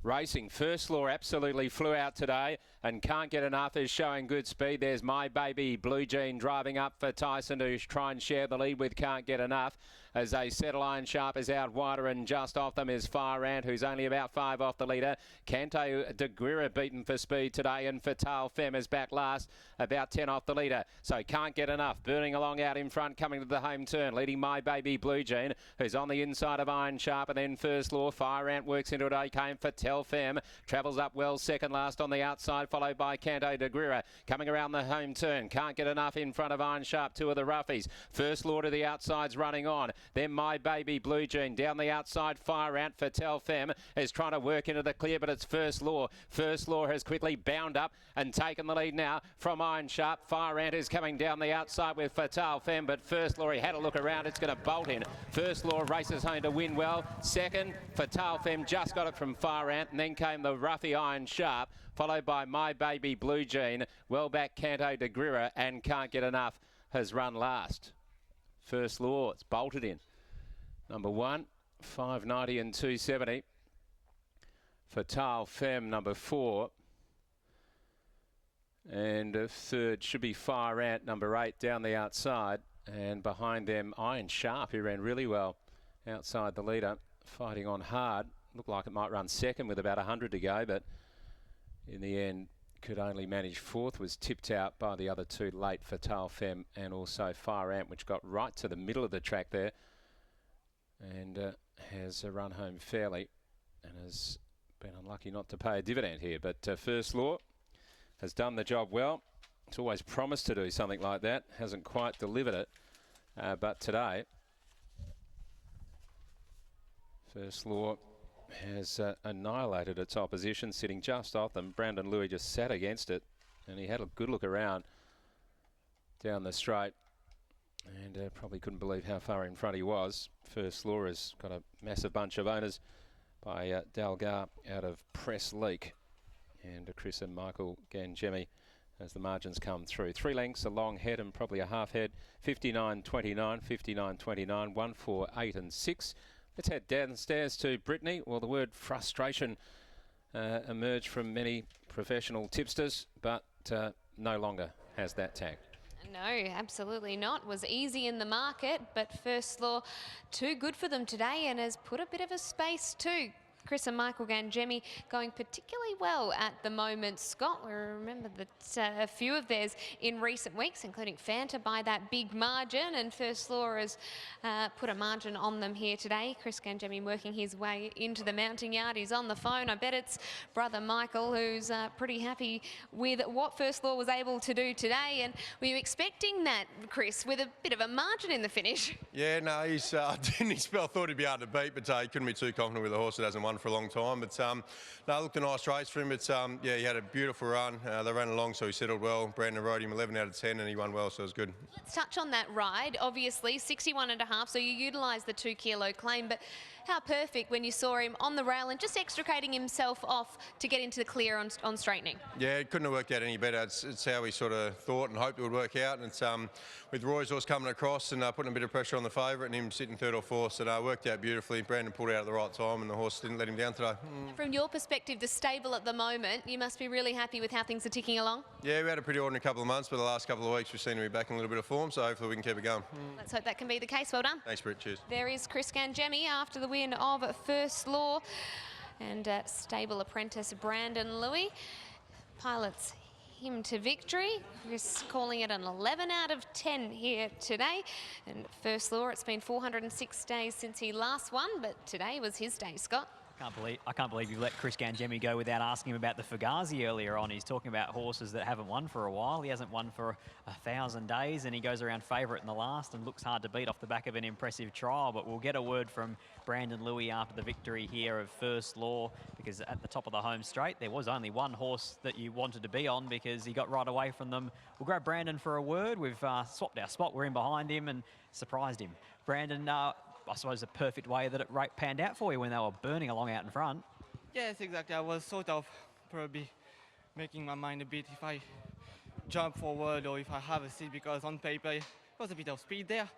Racing. First Law absolutely flew out today and Can't Get Enough is showing good speed. There's My Baby Blue Jean driving up for Tyson to try and share the lead with Can't Get Enough. As they settle, Iron Sharp is out wider and just off them is Far Ant, who's only about 5 off the leader. Canto de Guerra beaten for speed today, and Fatale Femme is back last, about 10 off the leader. So Can't Get Enough burning along out in front, coming to the home turn, leading My Baby Blue Jean, who's on the inside of Iron Sharp, and then First Law. Fire Ant works into it, came Fatale Femme, travels up well, second last on the outside, followed by Canto de Guerra. Coming around the home turn, Can't Get Enough in front of Iron Sharp, two of the roughies. First Law to the outside's running on. Then My Baby Blue Jean down the outside. Fire Ant. Fatale Femme is trying to work into the clear, but it's First Law. First Law has quickly bound up and taken the lead now from Iron Sharp. Fire Ant is coming down the outside with Fatale Femme, but First Law, he had a look around, it's going to bolt in. First Law races home to win well. Second, Fatale Femme just got it from Fire Ant, and then came the roughy Iron Sharp, followed by My Baby Blue Jean. Well back Canto de Guerra, and Can't Get Enough has run last. First Law, it's bolted in. Number 1, 590 and 270. Fatale Femme, number 4. And third should be Fire Ant, number 8, down the outside. And behind them, Iron Sharp, who ran really well outside the leader, fighting on hard. Looked like it might run second with about 100 to go, but in the end could only manage fourth. Was tipped out by the other two late, Fatale Femme and also Fire Ant, which got right to the middle of the track there and has run home fairly and has been unlucky not to pay a dividend here. But First Law has done the job well. It's always promised to do something like that, hasn't quite delivered it, but today First Law has annihilated its opposition, sitting just off them. Brandon Louis just sat against it, and he had a good look around down the straight, and probably couldn't believe how far in front he was. First Law has got a massive bunch of owners by Dalgar out of Press Leak, and Chris and Michael Gangemi as the margins come through. 3 lengths, a long head and probably a half head. 59.29, 59.29, 1, 4, 8 and 6. Let's head downstairs to Brittany. Well, the word frustration emerged from many professional tipsters, but no longer has that tag. No, absolutely not. Was easy in the market, but First Law too good for them today and has put a bit of a space too. Chris and Michael Gangemi going particularly well at the moment. Scott, we remember that a few of theirs in recent weeks, including Fanta by that big margin, and First Law has put a margin on them here today. Chris Gangemi working his way into the mounting yard. He's on the phone. I bet it's brother Michael who's pretty happy with what First Law was able to do today. And were you expecting that, Chris, with a bit of a margin in the finish? Yeah, no, he's didn't expect. I thought he'd be able to beat, but he couldn't be too confident with a horse that hasn't won for a long time. But no, it looked a nice race for him. But yeah, he had a beautiful run. They ran along, so he settled well. Brandon rode him 11 out of 10, and he won well, so it was good. Let's touch on that ride. Obviously, 61.5, so you utilised the 2 kilo claim, but how perfect when you saw him on the rail and just extricating himself off to get into the clear on straightening. Yeah, it couldn't have worked out any better. It's how we sort of thought and hoped it would work out. And it's with Roy's horse coming across and putting a bit of pressure on the favourite and him sitting third or fourth, so it worked out beautifully. Brandon pulled out at the right time and the horse didn't let him down today. From your perspective, the stable at the moment, you must be really happy with how things are ticking along? Yeah, we had a pretty ordinary couple of months, but the last couple of weeks we've seen to be back in a little bit of form, so hopefully we can keep it going. Let's hope that can be the case. Well done. Thanks, Britt. Cheers. There is Chris Gangemi after the win of First Law, and stable apprentice Brandon Louis pilots him to victory. Chris calling it an 11 out of 10 here today. And First Law, it's been 406 days since he last won, but today was his day, Scott. I can't believe you let Chris Gangemi go without asking him about the Fugazi earlier on. He's talking about horses that haven't won for a while. He hasn't won for 1,000 days, and he goes around favourite in the last and looks hard to beat off the back of an impressive trial. But we'll get a word from Brandon Louis after the victory here of First Law, because at the top of the home straight, there was only one horse that you wanted to be on because he got right away from them. We'll grab Brandon for a word. We've swapped our spot. We're in behind him and surprised him. Brandon, I suppose the perfect way that it panned out for you when they were burning along out in front. Yes, exactly. I was sort of probably making my mind a bit if I jump forward or if I have a seat, because on paper there was a bit of speed there.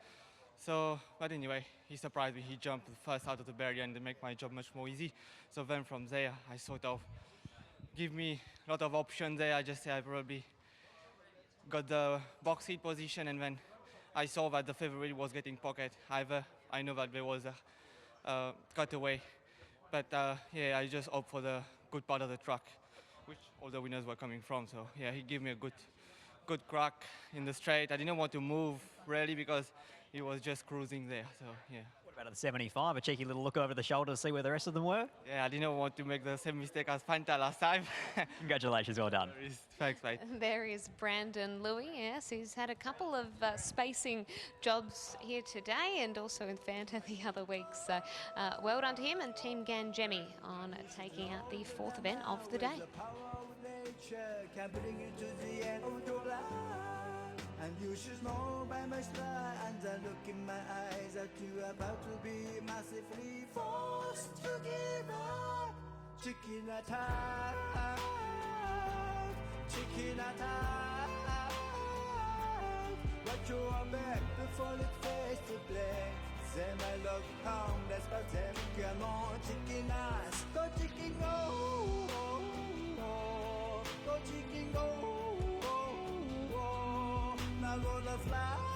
So, but anyway, he surprised me. He jumped first out of the barrier and they make my job much more easy. So then from there, I sort of give me a lot of options there. I just say I probably got the box seat position, and then I saw that the favorite was getting pocket. Either I know that there was a cutaway, but yeah, I just opted for the good part of the track, which all the winners were coming from. So yeah, he gave me a good crack in the straight. I didn't want to move really because he was just cruising there. So yeah. What about at the 75? A cheeky little look over the shoulder to see where the rest of them were? Yeah, I didn't want to make the same mistake as Fanta last time. Congratulations, well done. Thanks, mate. There is Brandon Louis. Yes, he's had a couple of spacing jobs here today and also in Fanta the other week. So well done to him and Team Ganjemi on taking out the fourth event of the day. Can bring you to the end of your life. And you should know by my stride and the look in my eyes that you are about to be massively forced to give up. Chicken attack, chicken attack. But you are back before it face to black. Say my love harmless, but them come on, chicken ass, go chicken go. Go chicken go, now gonna fly.